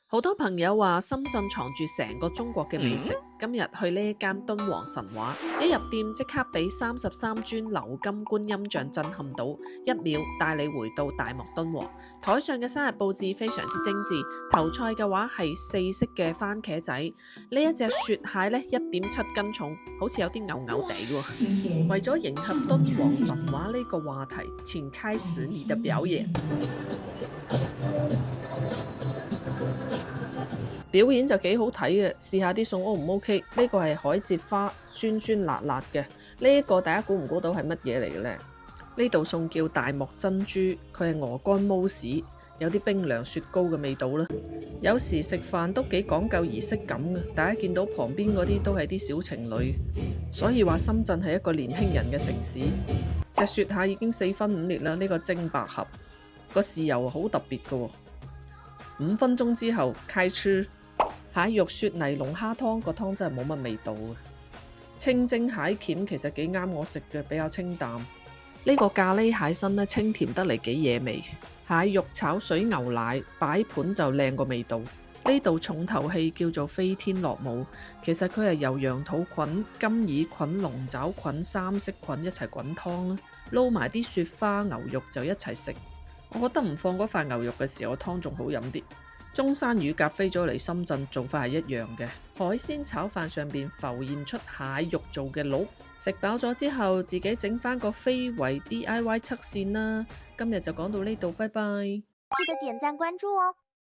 好多朋友話深圳藏住成個中國嘅美食。今日去呢一間敦煌神話，一入店即刻俾33尊鎏金觀音像震撼到，一秒帶你回到大漠敦煌。台上嘅生日佈置非常之精緻，頭菜嘅話係4色嘅番茄仔，呢一隻雪蟹呢1.7斤重，好似有啲牛牛地喎。為咗迎合敦煌神話呢個話題，請開始你的表演。表演就幾好睇嘅，試下啲餸 O 唔 OK？呢個係海蜇花，酸酸辣辣嘅。呢一個大家估唔估到係乜嘢嚟嘅呢？呢道餸叫大漠珍珠，佢係鵝肝慕斯，有啲冰涼雪糕嘅味道啦。有時食飯都幾講究儀式感嘅，大家見到旁邊嗰啲都係啲小情侶，所以話深圳係一個年輕人嘅城市。隻雪蟹已經4分5裂啦，呢個蒸百合個豉油好特別嘅喎。5分鐘之後開吃。蟹肉雪泥龍蝦湯，個湯真係冇乜味道嘅。清蒸蟹鉗其實幾啱我食嘅，比較清淡。呢個咖喱蟹身清甜得嚟幾惹味。蟹肉炒水牛奶，擺盤就靚個味道。呢道重頭戲叫做飛天落舞，其實佢係由羊肚菌、金耳菌、龍爪菌、3色菌一齊滾湯啦，撈埋啲雪花牛肉就一齊食。我覺得唔放嗰塊牛肉嘅時候，湯仲好飲啲。中山乳鴿飛咗嚟深圳，做法係一樣嘅。海鮮炒飯上邊浮現出蟹肉做嘅滷，食飽咗之後自己整翻個非遺 DIY 側線啦。今日就講到呢度，拜拜。記得點讚關注哦。